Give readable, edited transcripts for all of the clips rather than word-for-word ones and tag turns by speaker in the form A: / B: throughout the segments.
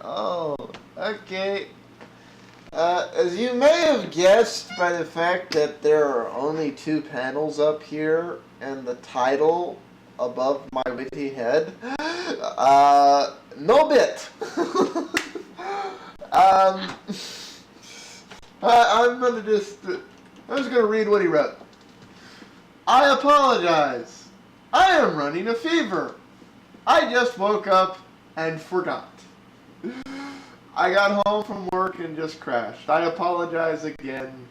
A: Oh, okay. As you may have guessed by the fact that there are only 2 panels up here and the title above my witty head, no bit. I'm just gonna read what he wrote. I apologize. I am running a fever. I just woke up and forgot. I got home from work and just crashed. I apologize again.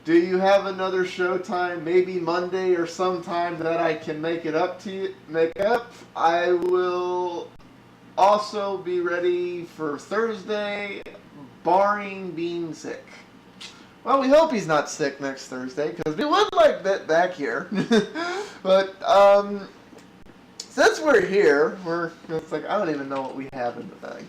A: Do you have another showtime, maybe Monday or sometime that I can make up? I will also be ready for Thursday, barring being sick. Well, we hope he's not sick next Thursday, because we would like that back here. But, since we're here, it's like, I don't even know what we have in the bag.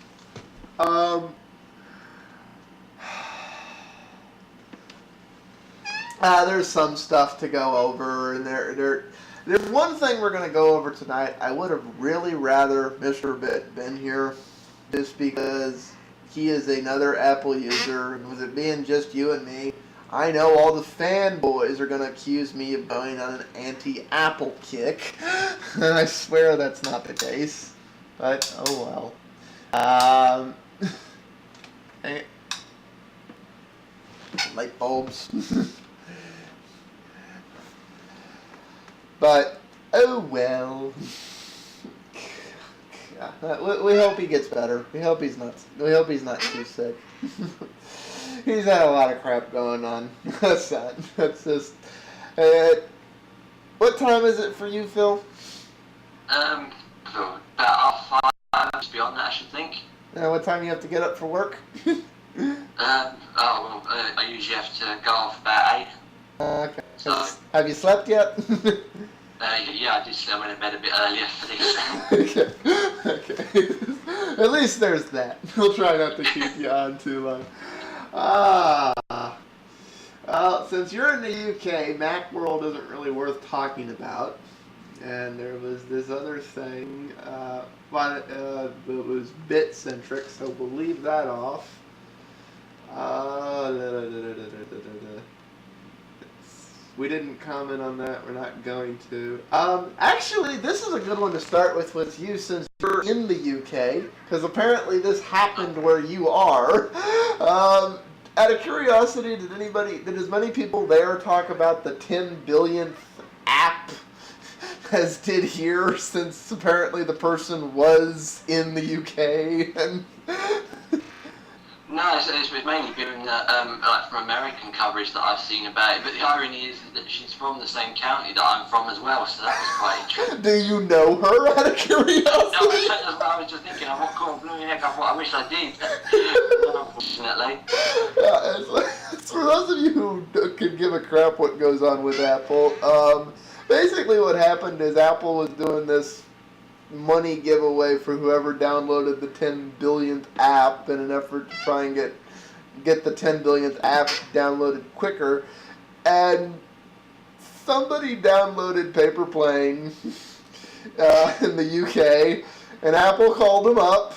A: There's some stuff to go over, and there's one thing we're going to go over tonight. I would have really rather Mr. Bit been here, just because he is another Apple user, and with it being just you and me, I know all the fanboys are going to accuse me of going on an anti-Apple kick, and I swear that's not the case, but oh well. Light bulbs. But, oh well. We hope he gets better. We hope he's not too sick. He's had a lot of crap going on. That's sad. That's just. What time is it for you, Phil?
B: About 5, just beyond that, I should think.
A: What time do you have to get up for work?
B: I usually have to go off about 8.
A: Okay.
B: So,
A: have you slept yet?
B: Yeah, I did sleep. I went to bed a bit earlier for this.
A: Okay. At least there's that. We'll try not to keep you on too long. Since you're in the UK, MacWorld isn't really worth talking about. And there was this other thing, but it was bit-centric, so we'll leave that off. We didn't comment on that. We're not going to. Actually, this is a good one to start with you, since you're in the UK, because apparently this happened where you are. Out of curiosity, did as many people there talk about the 10 billionth app as did here, since apparently the person was in the UK? And
B: No, it's mainly been like from American coverage that I've seen about it. But the irony is that she's from the same county that I'm from as well, so that was quite interesting.
A: Do you know her, out of curiosity?
B: No, I was just thinking, what cool blue heck, I wish I did. Unfortunately.
A: It's for those of you who could give a crap what goes on with Apple, basically what happened is Apple was doing this money giveaway for whoever downloaded the 10 billionth app in an effort to try and get the 10 billionth app downloaded quicker, and somebody downloaded Paper Plane in the UK, and Apple called them up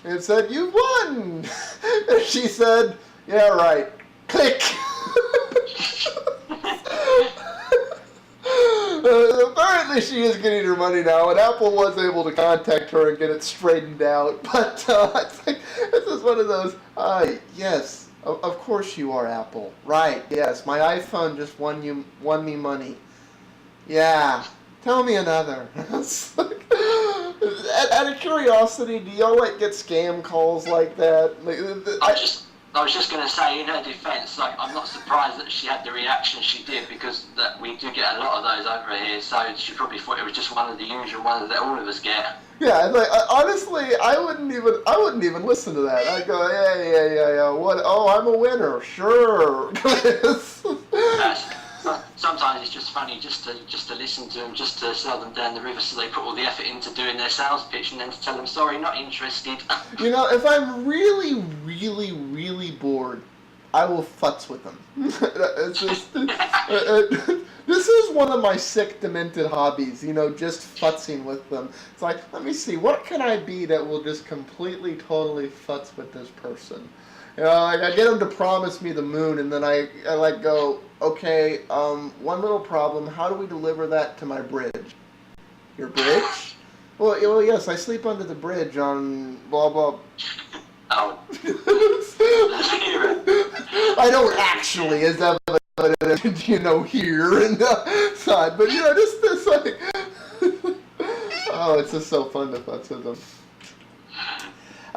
A: and said, "You won!" And she said, "Yeah, right. Click." Apparently she is getting her money now, and Apple was able to contact her and get it straightened out. But this is one of those, yes, of course you are, Apple. Right, yes, my iPhone just won me money. Yeah, tell me another. Out of curiosity, do y'all get scam calls like that?
B: I was just going to say, in her defence, I'm not surprised that she had the reaction she did, because we do get a lot of those over here, so she probably thought it was just one of the usual ones that all of us get.
A: Yeah, honestly, I wouldn't even listen to that. I'd go, yeah, what? Oh, I'm a winner, sure.
B: Sometimes it's just funny just to listen to them, just to sell them down the river, so they put all the effort into doing their sales pitch, and then to tell them, sorry, not interested.
A: If I'm really, really, really bored, I will futz with them. It's just, this is one of my sick, demented hobbies, just futzing with them. It's like, let me see, what can I be that will just completely, totally futz with this person? Like I get them to promise me the moon, and then I like go, okay, one little problem, how do we deliver that to my bridge? Your bridge? Well, yes, I sleep under the bridge on blah, blah.
B: Oh.
A: I don't actually, as evident, here and side, but just this, like, oh, it's just so fun to futz with them.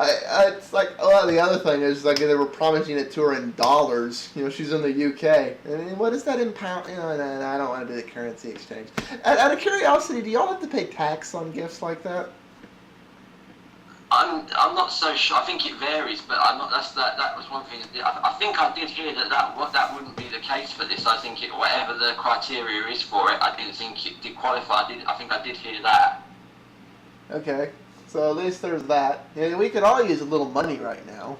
A: It's like, the other thing is, like, they were promising it to her in dollars. She's in the UK. And what is that in pound? I don't want to do the currency exchange. Out of curiosity, do y'all have to pay tax on gifts like that?
B: I'm not so sure. I think it varies, but I'm not. That was one thing. I think I did hear that wouldn't be the case for this. I think whatever the criteria is for it, I didn't think it did qualify. I think I did hear that.
A: Okay. So at least there's that. We could all use a little money right now.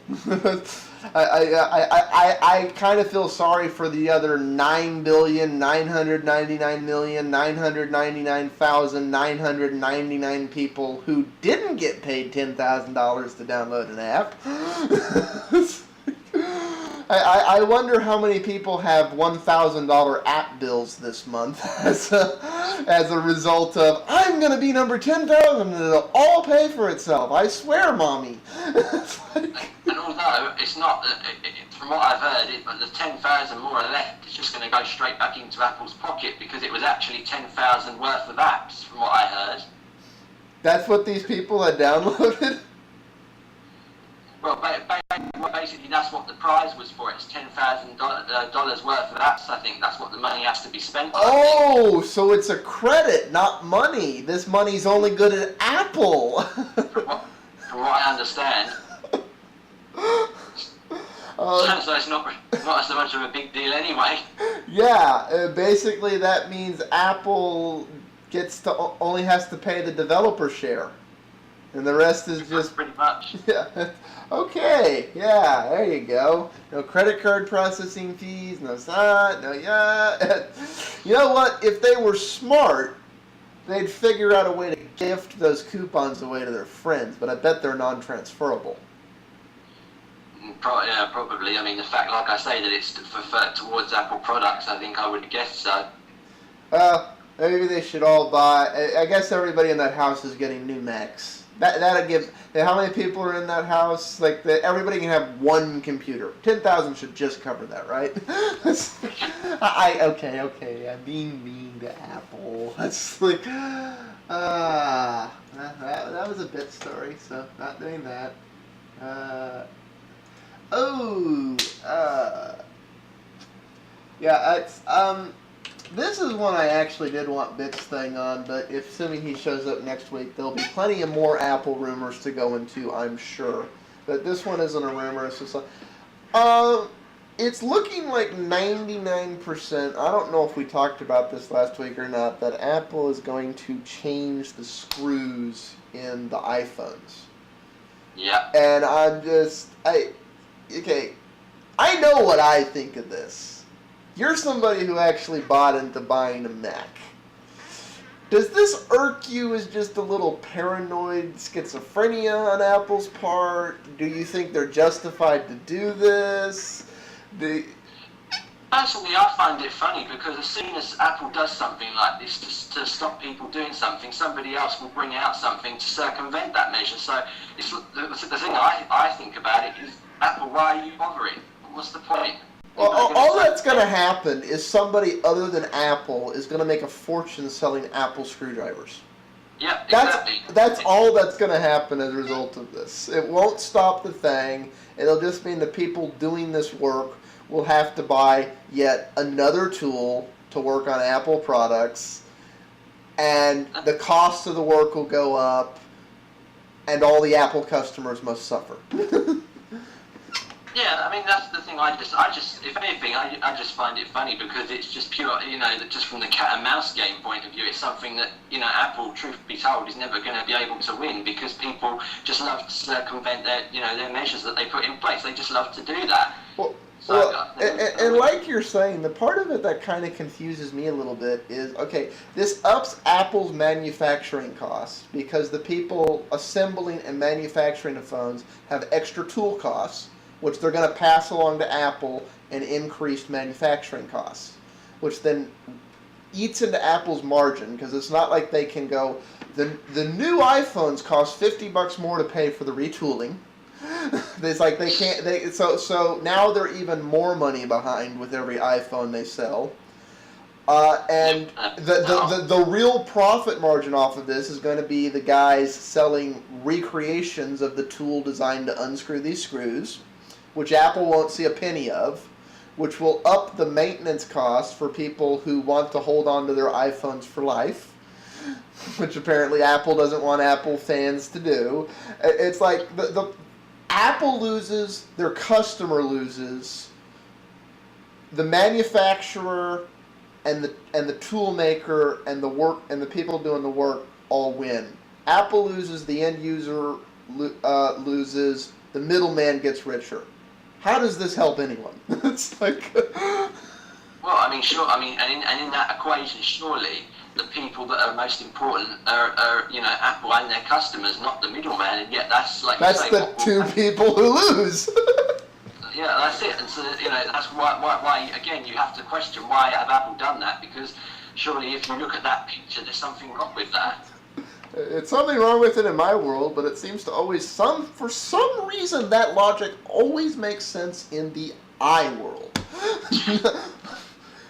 A: I kind of feel sorry for the other 9,999,999,999 people who didn't get paid $10,000 to download an app. I wonder how many people have $1,000 app bills this month as a result of, I'm going to be number 10,000 and it'll all pay for itself. I swear, Mommy.
B: And although it's not, from what I've heard, but the 10,000 more or less is just going to go straight back into Apple's pocket because it was actually 10,000 worth of apps, from what I heard.
A: That's what these people had downloaded?
B: Well, basically, that's what the prize was for. It's $10,000 worth of apps. I think that's what the money has to be spent on.
A: Oh, so it's a credit, not money. This money's only good at Apple.
B: From what I understand. So it's not so much of a big deal anyway.
A: Yeah, basically that means Apple only has to pay the developer share. And the rest is just...
B: Pretty much.
A: Yeah. Okay. Yeah, there you go. No credit card processing fees, no that, no yeah. You know what? If they were smart, they'd figure out a way to gift those coupons away to their friends, but I bet they're non-transferable.
B: Probably. I mean, the fact, like I say, that it's towards Apple products, I think I would guess so.
A: Maybe they should all buy... I guess everybody in that house is getting new Macs. That'll give... How many people are in that house? Like, everybody can have one computer. 10,000 should just cover that, right? Okay, I'm being mean to Apple. That's like... that was a bit story, so not doing that. Yeah, it's... This is one I actually did want Bit's thing on, but assuming he shows up next week, there'll be plenty of more Apple rumors to go into, I'm sure. But this one isn't a rumor, it's just like... it's looking like 99%, I don't know if we talked about this last week or not, that Apple is going to change the screws in the iPhones.
B: Yeah.
A: And I'm just... Okay, I know what I think of this. You're somebody who actually bought into buying a Mac. Does this irk you as just a little paranoid schizophrenia on Apple's part? Do you think they're justified to do this?
B: Personally, I find it funny because as soon as Apple does something like this to stop people doing something, somebody else will bring out something to circumvent that measure. So it's, the thing I think about it is, Apple, why are you bothering? What's the point?
A: Well, all that's going to happen is somebody other than Apple is going to make a fortune selling Apple screwdrivers.
B: Yeah, exactly.
A: That's all that's going to happen as a result of this. It won't stop the thing. It'll just mean the people doing this work will have to buy yet another tool to work on Apple products, and the cost of the work will go up, and all the Apple customers must suffer.
B: Yeah, I mean, that's the thing. I just, if anything, I just find it funny because it's just pure, that just from the cat and mouse game point of view, it's something that, Apple, truth be told, is never going to be able to win because people just love to circumvent their measures that they put in place. They just love to do that.
A: Well,
B: saga.
A: And like you're saying, the part of it that kind of confuses me a little bit is, okay, this ups Apple's manufacturing costs because the people assembling and manufacturing the phones have extra tool costs, which they're going to pass along to Apple and increased manufacturing costs, which then eats into Apple's margin because it's not like they can go, the new iPhones cost $50 more to pay for the retooling. It's like they can't. So now they're even more money behind with every iPhone they sell, and the real profit margin off of this is going to be the guys selling recreations of the tool designed to unscrew these screws, which Apple won't see a penny of, which will up the maintenance cost for people who want to hold on to their iPhones for life, which apparently Apple doesn't want Apple fans to do. It's like the Apple loses, their customer loses, the manufacturer and the tool maker and the people doing the work all win. Apple loses, the end user loses, the middleman gets richer. How does this help anyone? It's like
B: well, I mean, sure. I mean, and in that equation, surely the people that are most important are Apple and their customers, not the middleman. And yet that's like
A: that's
B: you say,
A: the two people who lose.
B: Yeah, that's it. And so that's why again you have to question why have Apple done that, because surely if you look at that picture, there's something wrong with that.
A: It's something wrong with it in my world, but it seems to always for some reason that logic always makes sense in the iWorld.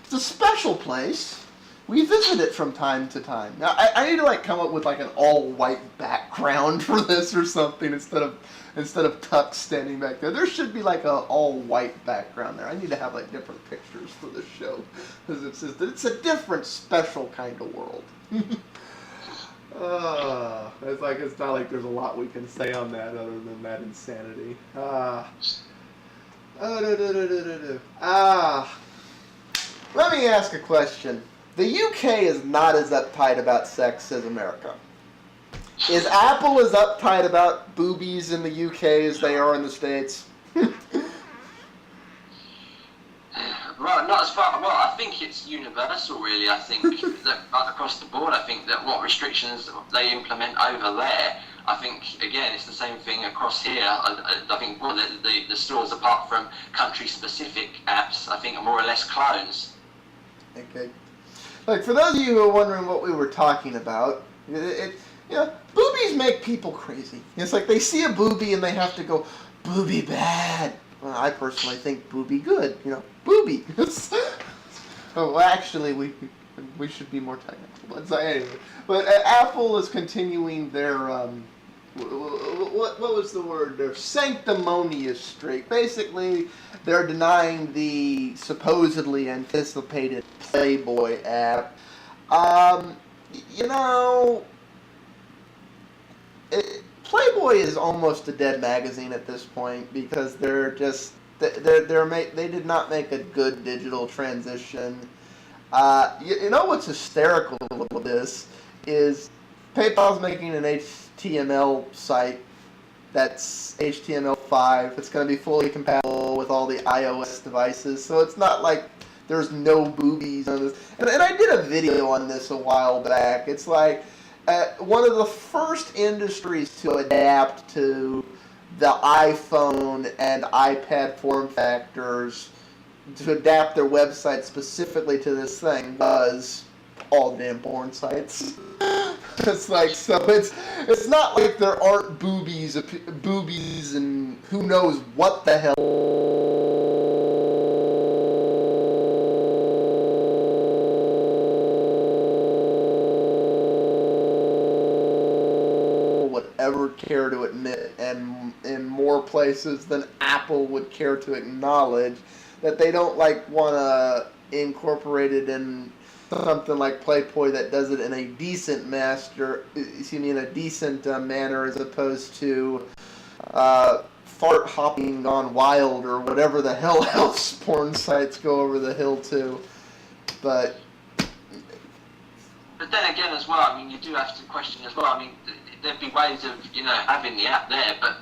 A: It's a special place. We visit it from time to time. Now, I need to come up with an all-white background for this or something instead of Tuck standing back there. There should be an all-white background there. I need to have different pictures for this show because it's a different, special kind of world. It's not like there's a lot we can say on that other than that insanity. Let me ask a question. The UK is not as uptight about sex as America. Is Apple as uptight about boobies in the UK as they are in the States?
B: Well, not as far. Well, I think it's universal, really. I think that across the board, I think that what restrictions they implement over there, I think again it's the same thing across here. I think the stores, apart from country-specific apps, I think are more or less clones.
A: Okay. For those of you who are wondering what we were talking about, boobies make people crazy. It's like they see a boobie and they have to go, boobie bad. Well, I personally think boobie good. Boobie. Well, actually, we should be more technical. But anyway, Apple is continuing their what was the word? Their sanctimonious streak. Basically, they're denying the supposedly anticipated Playboy app. Playboy is almost a dead magazine at this point because they did not make a good digital transition. What's hysterical about this is PayPal's making an HTML site that's HTML5. It's going to be fully compatible with all the iOS devices, so it's not like there's no boobies on this. And I did a video on this a while back. It's like one of the first industries to adapt to the iPhone and iPad form factors, to adapt their website specifically to this thing, was all damn porn sites. It's it's not like there aren't boobies and who knows what the hell. Ever care to admit, and in more places than Apple would care to acknowledge, that they don't want to incorporate it in something like Playboy that does it in a decent manner as opposed to fart hopping gone wild or whatever the hell else porn sites go over the hill to. But
B: then again, as well, you do have to question as well. There'd be ways of having the app there, but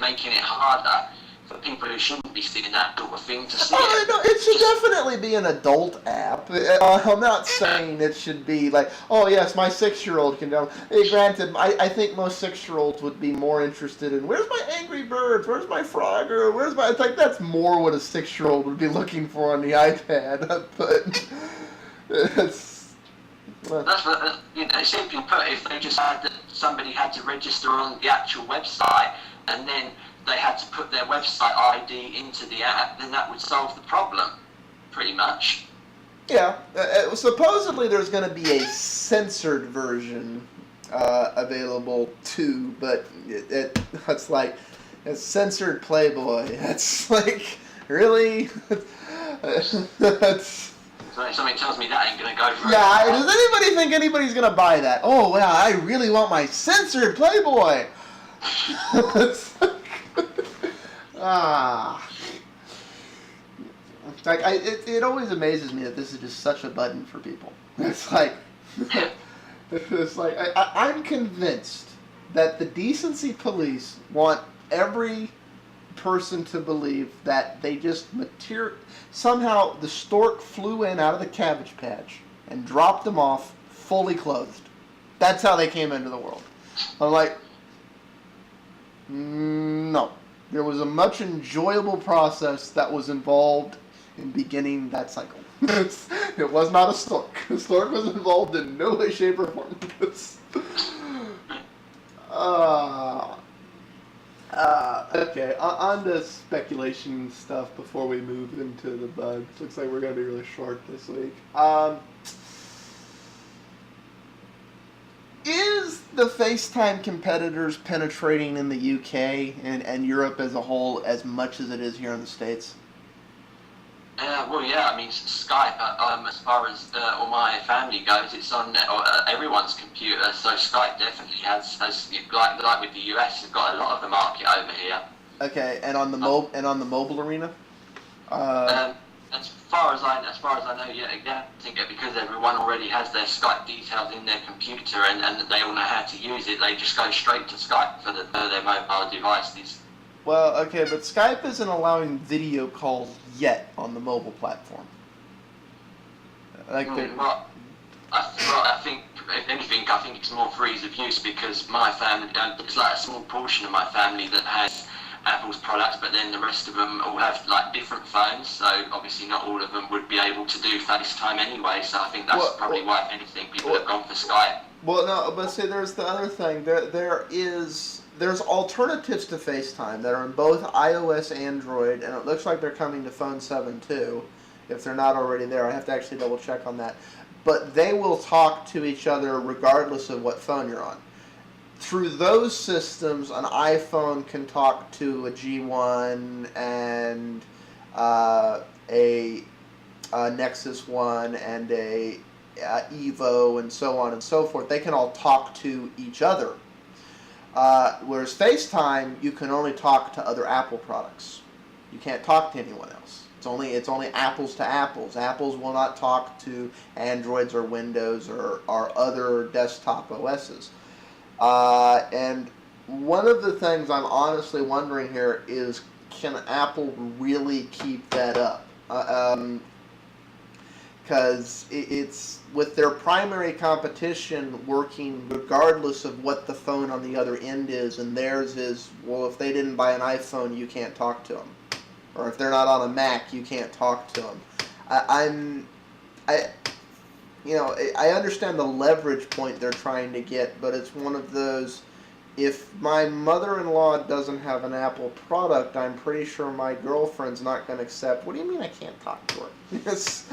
B: making it harder for people who shouldn't be seeing that sort of thing to see
A: Oh,
B: it.
A: no, it should definitely be an adult app. I'm not saying it should be like, oh yes, my 6-year-old can download. Granted, I think most 6-year-olds would be more interested in where's my Angry Birds, where's my Frogger, where's my. It's like that's more what a 6-year-old would be looking for on the iPad. But it's.
B: That's what, simply put, if they just had that somebody had to register on the actual website and then they had to put their website ID into the app, then that would solve the problem, pretty much.
A: Yeah, supposedly there's going to be a censored version available too, but that's like a censored Playboy. That's like, really? That's.
B: Something tells me that ain't going to go for it.
A: Yeah, does anybody think anybody's going to buy that? Oh, wow, I really want my censored Playboy. Like it always amazes me that this is just such a button for people. It's like, I'm convinced that the decency police want every person to believe that they just somehow the stork flew in out of the Cabbage Patch and dropped them off fully clothed. That's how they came into the world. I'm like, no. There was a much enjoyable process that was involved in beginning that cycle. It was not a stork. The stork was involved in no way, shape, or form. Okay, on to speculation stuff before we move into the bugs. Looks like we're going to be really short this week. Is the FaceTime competitors penetrating in the UK and Europe as a whole as much as it is here in the States?
B: Well, yeah, I mean, Skype, as far as all my family goes, it's on everyone's computer, so Skype definitely has like with the US, it's got a lot of the market over here.
A: Okay, and on the mobile arena?
B: As far as I know, yeah, I think because everyone already has their Skype details in their computer and they all know how to use it, they just go straight to Skype for their mobile devices.
A: Well, okay, but Skype isn't allowing video calls yet on the mobile platform.
B: I think, if anything, I think it's more for ease of use because my family, it's like a small portion of my family that has Apple's products, but then the rest of them all have like different phones, so obviously not all of them would be able to do FaceTime anyway, so I think that's probably why, if anything, people have gone for Skype.
A: Well, no, but see, there's the other thing. There's alternatives to FaceTime that are in both iOS, Android, and it looks like they're coming to Phone 7 too. If they're not already there, I have to actually double check on that. But they will talk to each other regardless of what phone you're on. Through those systems, an iPhone can talk to a G1 and a Nexus 1 and a Evo and so on and so forth. They can all talk to each other. Whereas FaceTime, you can only talk to other Apple products. You can't talk to anyone else. It's only apples to apples. Apples will not talk to Androids or Windows or other desktop OSs. And one of the things I'm honestly wondering here is, can Apple really keep that up? Because it's with their primary competition working regardless of what the phone on the other end is, and theirs is, well, if they didn't buy an iPhone, you can't talk to them, or if they're not on a Mac, you can't talk to them. I understand the leverage point they're trying to get, but it's one of those. If my mother-in-law doesn't have an Apple product, I'm pretty sure my girlfriend's not going to accept. What do you mean I can't talk to her? Yes.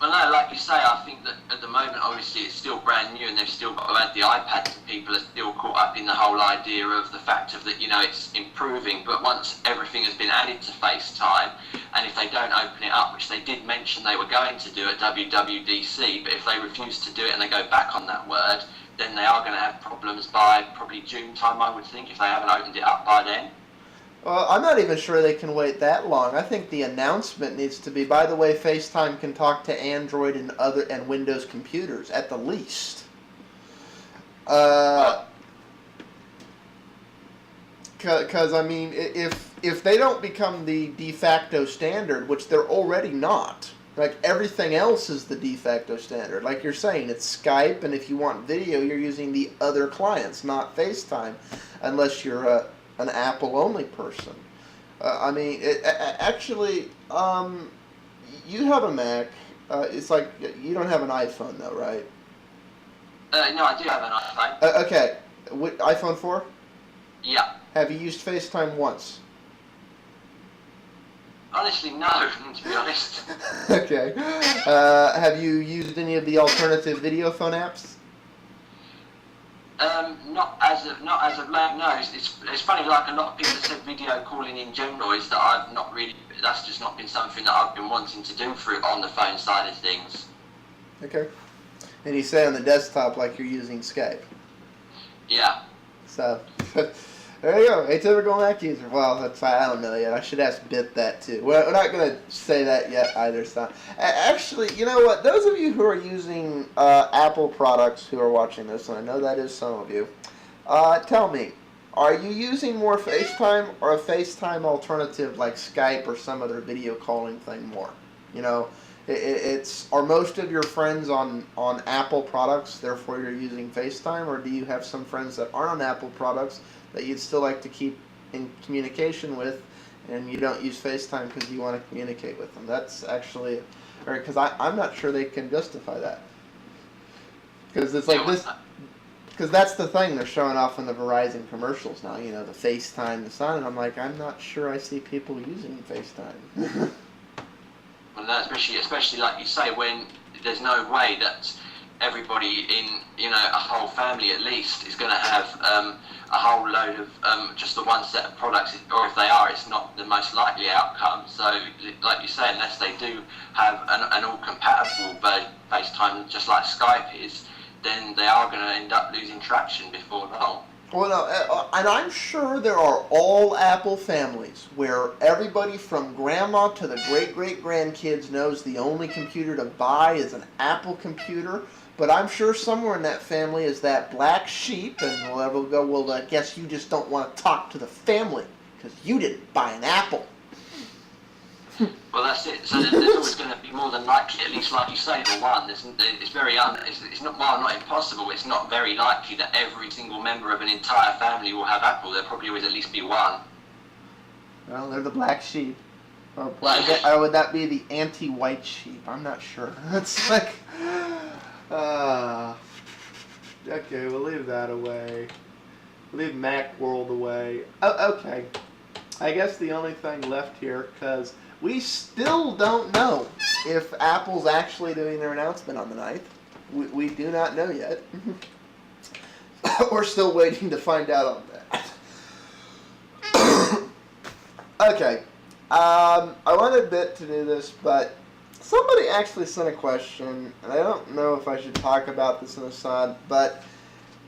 B: Well, no, like you say, I think that at the moment, obviously, it's still brand new and they've still got to add the iPads and people are still caught up in the whole idea of the fact of that, it's improving. But once everything has been added to FaceTime, and if they don't open it up, which they did mention they were going to do at WWDC, but if they refuse to do it and they go back on that word, then they are going to have problems by probably June time, I would think, if they haven't opened it up by then.
A: Well, I'm not even sure they can wait that long. I think the announcement needs to be, by the way, FaceTime can talk to Android and Windows computers at the least. Because I mean, if they don't become the de facto standard, which they're already not, like everything else is the de facto standard. Like you're saying, it's Skype, and if you want video, you're using the other clients, not FaceTime, unless you're an Apple only person. I mean, actually, you have a Mac. It's like you don't have an iPhone though, right?
B: No, I do have an iPhone.
A: Okay, iPhone 4?
B: Yeah.
A: Have you used FaceTime once?
B: Honestly, no, to be honest.
A: Okay. Have you used any of the alternative video phone apps?
B: Not as of late. No, it's funny. Like a lot of people have said, video calling in general is that I've not really. That's just not been something that I've been wanting to do on the phone side of things.
A: Okay. And you say on the desktop like you're using Skype.
B: Yeah.
A: So, there you go. Atypical Mac user. Well, that's I don't know yet. I should ask Bit that too. We're not going to say that yet either. So, actually, you know what? Those of you who are using Apple products who are watching this, and I know that is some of you, tell me, are you using more FaceTime or a FaceTime alternative like Skype or some other video calling thing more? You know, are most of your friends on Apple products, therefore you're using FaceTime, or do you have some friends that aren't on Apple products that you'd still like to keep in communication with, and you don't use FaceTime because you want to communicate with them? That's actually, or because I'm not sure they can justify that. Because it's like this, because that's the thing they're showing off in the Verizon commercials now, you know, the FaceTime, the Sun, and I'm like, I'm not sure I see people using FaceTime.
B: Well, no, especially like you say, when there's no way that everybody in, you know, a whole family at least is going to have a whole load of just the one set of products, or if they are, it's not the most likely outcome. So, like you say, unless they do have an all-compatible FaceTime, just like Skype is, then they are going to end up losing traction before long.
A: Well, no, and I'm sure there are all Apple families where everybody from grandma to the great-great-grandkids knows the only computer to buy is an Apple computer. But I'm sure somewhere in that family is that black sheep, and we'll go, well, I guess you just don't want to talk to the family because you didn't buy an Apple.
B: Well, that's it. So there's always going to be more than likely, at least like you say, the one. It's not, well, not impossible. It's not very likely that every single member of an entire family will have Apple. There'll probably always at least be one.
A: Well, they're the black sheep. Or would that be the anti-white sheep? I'm not sure. It's like, okay, we'll leave that away. Leave MacWorld away. Oh, okay. I guess the only thing left here, because we still don't know if Apple's actually doing their announcement on the 9th. We do not know yet. We're still waiting to find out on that. Okay. I wanted Bit to do this, but somebody actually sent a question, and I don't know if I should talk about this in the sun, but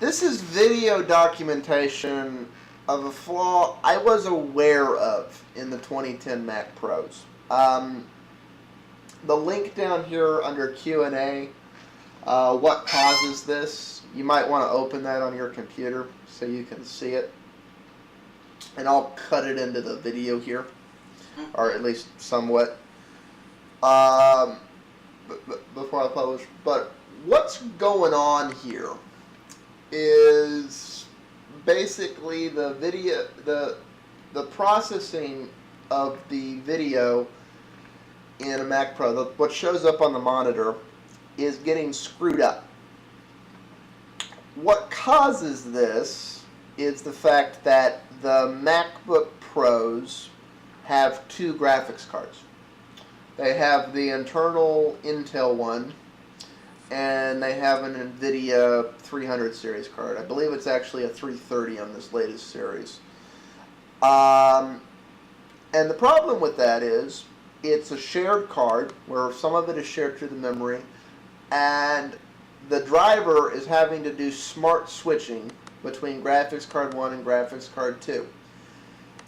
A: this is video documentation of a flaw I was aware of in the 2010 Mac Pros. The link down here under Q&A, what causes this, you might want to open that on your computer so you can see it. And I'll cut it into the video here, or at least somewhat, before I publish. But what's going on here is basically the video, the processing of the video in a Mac Pro, what shows up on the monitor, is getting screwed up. What causes this is the fact that the MacBook Pros have two graphics cards. They have the internal Intel one, and they have an NVIDIA 300 series card. I believe it's actually a 330 on this latest series. And the problem with that is it's a shared card where some of it is shared through the memory, and the driver is having to do smart switching between graphics card 1 and graphics card 2.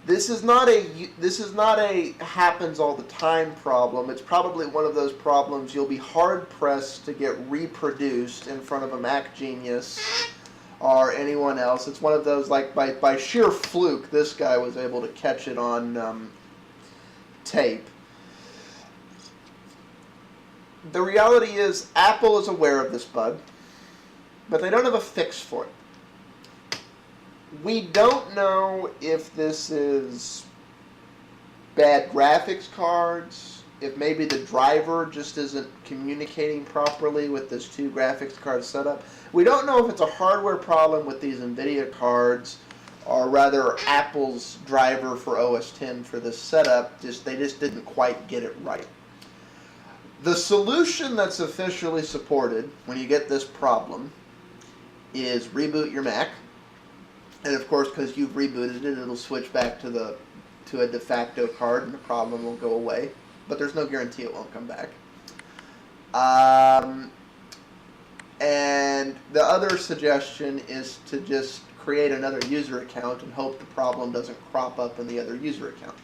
A: This is not a happens all the time problem. It's probably one of those problems you'll be hard pressed to get reproduced in front of a Mac Genius or anyone else. It's one of those, like, by sheer fluke, this guy was able to catch it on tape. The reality is Apple is aware of this bug, but they don't have a fix for it. We don't know if this is bad graphics cards, if maybe the driver just isn't communicating properly with this two graphics card setup. We don't know if it's a hardware problem with these NVIDIA cards, or rather Apple's driver for OS X for this setup. They just didn't quite get it right. The solution that's officially supported when you get this problem is reboot your Mac. And of course, because you've rebooted it, it'll switch back to a de facto card and the problem will go away. But there's no guarantee it won't come back. And the other suggestion is to just create another user account and hope the problem doesn't crop up in the other user account.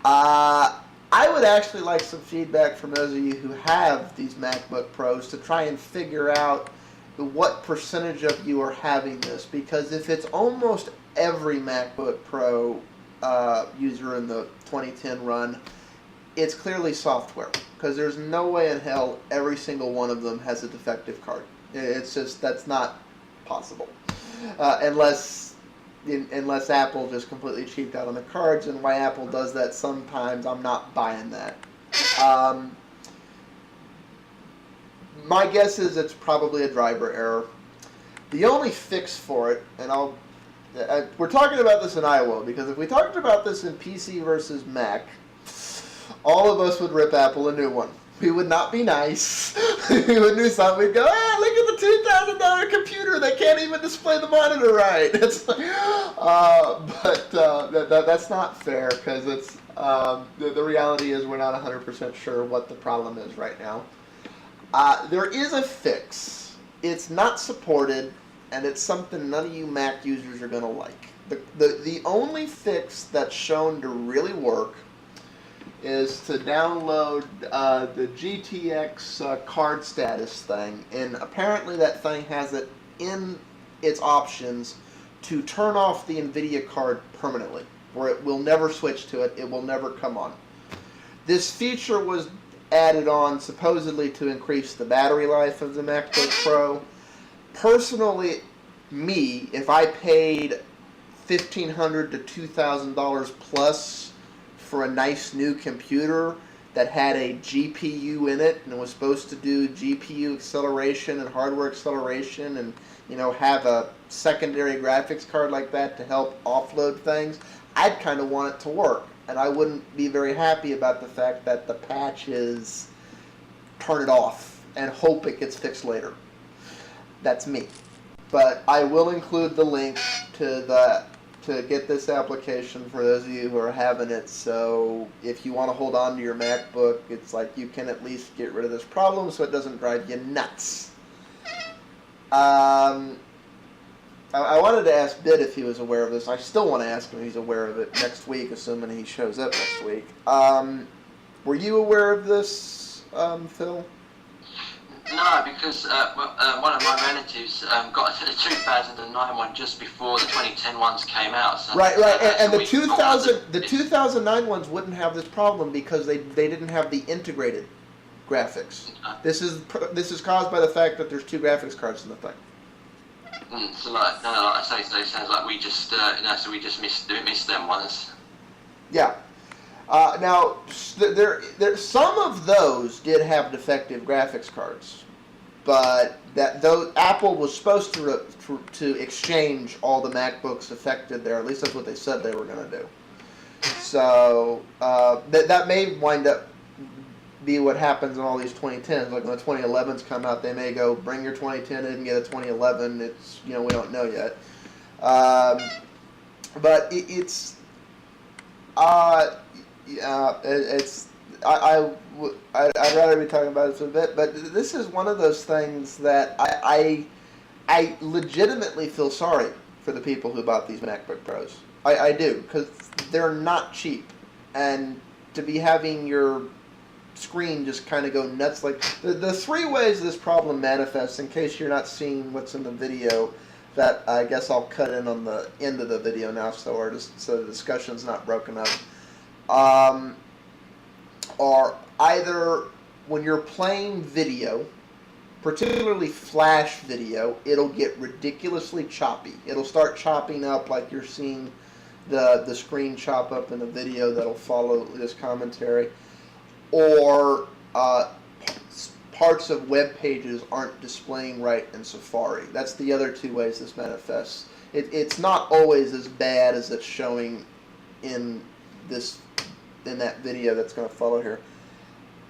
A: I would actually like some feedback from those of you who have these MacBook Pros to try and figure out what percentage of you are having this, because if it's almost every MacBook Pro user in the 2010 run, it's clearly software, because there's no way in hell every single one of them has a defective card. It's just, that's not possible. Unless Apple just completely cheaped out on the cards, and why Apple does that sometimes, I'm not buying that. My guess is it's probably a driver error. The only fix for it, and we're talking about this in iWorld, because if we talked about this in PC versus Mac, all of us would rip Apple a new one. We would not be nice. We would do something. We'd go, look at the $2,000 computer that can't even display the monitor right. It's like, but that's not fair, because it's the reality is we're not 100% sure what the problem is right now. There is a fix. It's not supported, and it's something none of you Mac users are going to like. The only fix that's shown to really work is to download the GTX card status thing, and apparently that thing has it in its options to turn off the NVIDIA card permanently, where it will never switch to it, it will never come on. This feature was added on supposedly to increase the battery life of the MacBook Pro. Personally, if I paid $1,500 to $2,000 plus for a nice new computer that had a GPU in it and was supposed to do GPU acceleration and hardware acceleration and, have a secondary graphics card like that to help offload things, I'd kind of want it to work. And I wouldn't be very happy about the fact that the patch is turn it off and hope it gets fixed later. That's me. But I will include the link to get this application for those of you who are having it. So if you want to hold on to your MacBook, it's like you can at least get rid of this problem so it doesn't drive you nuts. I wanted to ask Bid if he was aware of this. I still want to ask him if he's aware of it next week, assuming he shows up next week. Were you aware of this, Phil?
B: No, because one of my relatives got a 2009 one just before the 2010 ones came out. So
A: right. And the 2009 ones wouldn't have this problem because they didn't have the integrated graphics. This is caused by the fact that there's two graphics cards in the thing.
B: So like I say, so it sounds like we just so we just missed them ones.
A: Yeah. Now, some of those did have defective graphics cards, but Apple was supposed to exchange all the MacBooks affected there. At least that's what they said they were going to do. So that may wind up be what happens in all these 2010s. Like when the 2011s come out, they may go bring your 2010 in and get a 2011. It's we don't know yet, but it's. I'd rather be talking about it a bit, but this is one of those things that I legitimately feel sorry for the people who bought these MacBook Pros. I do, because they're not cheap, and to be having your screen just kind of go nuts. Like the three ways this problem manifests, in case you're not seeing what's in the video, that I guess I'll cut in on the end of the video now, so the discussion's not broken up. Are either when you're playing video, particularly Flash video, it'll get ridiculously choppy. It'll start chopping up like you're seeing the screen chop up in the video that'll follow this commentary, or parts of web pages aren't displaying right in Safari. That's the other two ways this manifests. It's not always as bad as it's showing in that video that's going to follow here.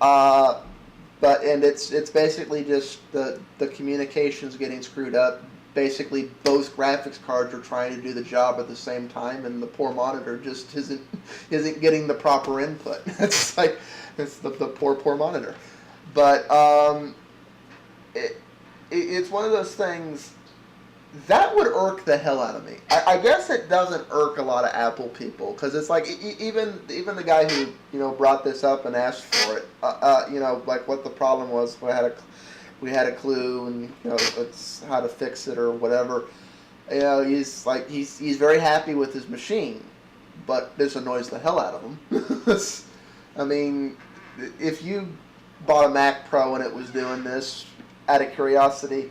A: But it's basically just the communications getting screwed up. Basically, both graphics cards are trying to do the job at the same time, and the poor monitor just isn't getting the proper input. It's the poor monitor. But it's one of those things that would irk the hell out of me. I guess it doesn't irk a lot of Apple people, because it's like even the guy who brought this up and asked for it, like what the problem was. We had a clue, and it's how to fix it or whatever. He's very happy with his machine, but this annoys the hell out of him. I mean, if you bought a Mac Pro and it was doing this, out of curiosity,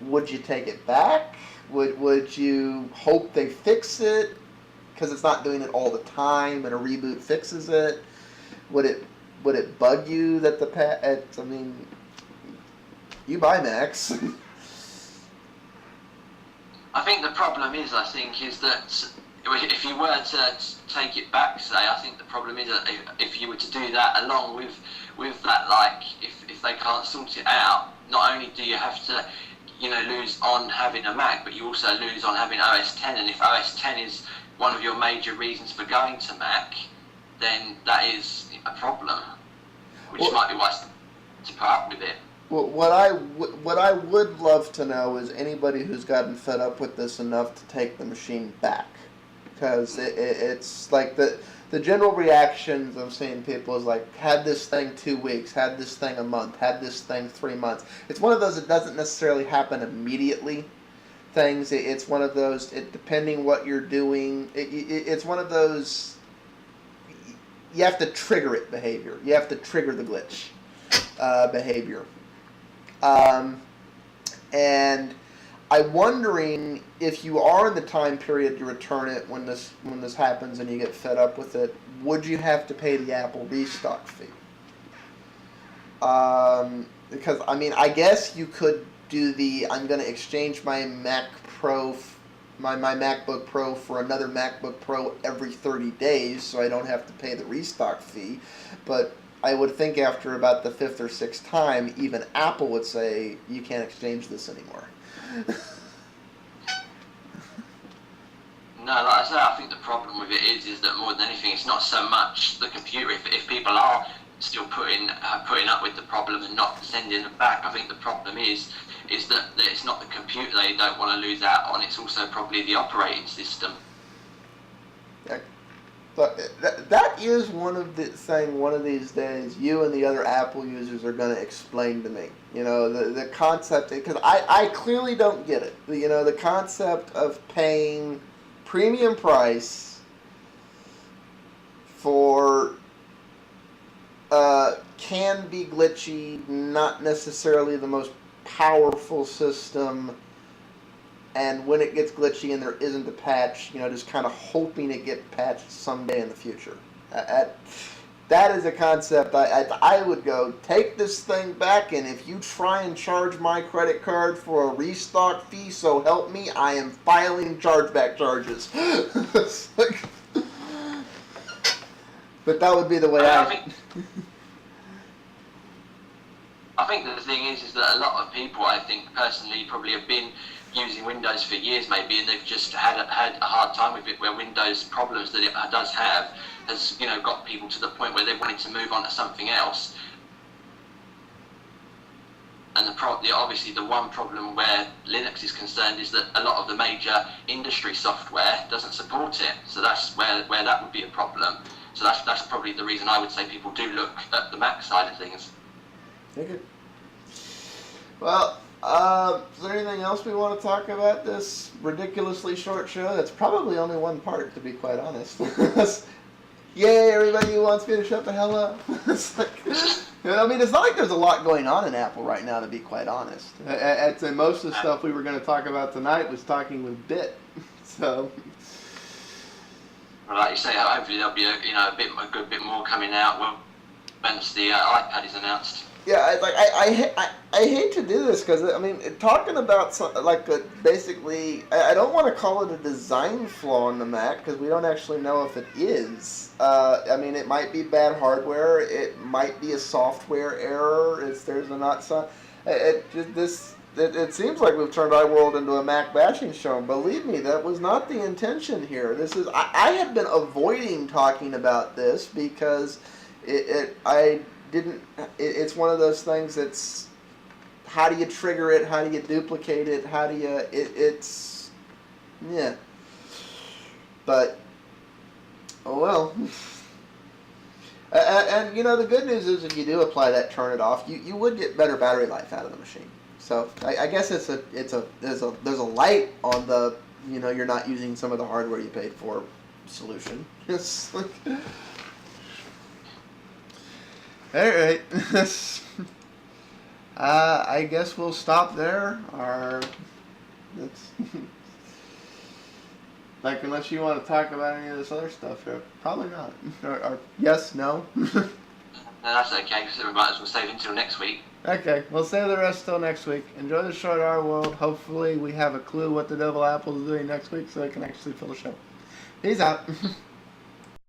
A: would you take it back? Would you hope they fix it because it's not doing it all the time and a reboot fixes it? Would it bug you that I mean, you buy Macs.
B: I think the problem is that if you were to take it back, say, I think the problem is that if you were to do that along with that, like, if they can't sort it out, not only do you have to, lose on having a Mac, but you also lose on having OS 10, and if OS 10 is one of your major reasons for going to Mac, then that is a problem, which might be wise to put up with it.
A: Well, what I would love to know is anybody who's gotten fed up with this enough to take the machine back, because it's like the general reactions I'm seeing people is like, had this thing 2 weeks, had this thing a month, had this thing 3 months. It's one of those that doesn't necessarily happen immediately things. It's one of those, depending what you're doing, it's one of those, you have to trigger it behavior. You have to trigger the glitch behavior. And I'm wondering if you are in the time period to return it when this happens and you get fed up with it, would you have to pay the Apple restock fee? Because I mean, I guess you could do I'm going to exchange my Mac Pro, my MacBook Pro for another MacBook Pro every 30 days, so I don't have to pay the restock fee. But I would think after about the 5th or 6th time, even Apple would say, you can't exchange this anymore.
B: No, like I say, I think the problem with it is that more than anything, it's not so much the computer. If people are still putting up with the problem and not sending them back, I think the problem is that it's not the computer they don't want to lose out on. It's also probably the operating system.
A: But that is one of these days you and the other Apple users are going to explain to me. The concept, because I clearly don't get it. The concept of paying premium price for can be glitchy, not necessarily the most powerful system, and when it gets glitchy and there isn't a patch, just kind of hoping it gets patched someday in the future. That is a concept I would go, take this thing back, and if you try and charge my credit card for a restock fee, so help me, I am filing chargeback charges. But that would be the way
B: I think that the thing is that a lot of people, I think personally, probably have been using Windows for years maybe, and they've just had a hard time with it, where Windows problems that it does have has got people to the point where they wanted to move on to something else. And obviously the one problem where Linux is concerned is that a lot of the major industry software doesn't support it, so that's where that would be a problem. So that's probably the reason I would say people do look at the Mac side of things.
A: Okay. Well, Is there anything else we want to talk about this ridiculously short show? That's probably only one part, to be quite honest. Yay, everybody who wants me to shut the hell up. It's like, I mean, it's not like there's a lot going on in Apple right now, to be quite honest. I'd say most of the stuff we were going to talk about tonight was talking with Bit. So,
B: well, like you say, hopefully there'll be a good bit more coming out once the iPad is announced.
A: Yeah, I hate to do this because I mean, talking about basically, I don't want to call it a design flaw in the Mac because we don't actually know if it is. I mean, it might be bad hardware, it might be a software error. There's a not so. It seems like we've turned iWorld into a Mac bashing show. And believe me, that was not the intention here. This is I have been avoiding talking about this because it's one of those things that's, how do you trigger it, how do you duplicate it, how do you, yeah. But, oh well. And the good news is if you do apply that, turn it off, you would get better battery life out of the machine. So I guess there's a light on the, you're not using some of the hardware you paid for solution. It's like, all right. I guess we'll stop there. Unless you want to talk about any of this other stuff here, probably not. Or yes, no.
B: No, that's okay, because we might as well save until next week.
A: Okay, we'll save the rest till next week. Enjoy the show at iWorld. Hopefully we have a clue what the devil Apple is doing next week so I can actually fill the show. Peace out.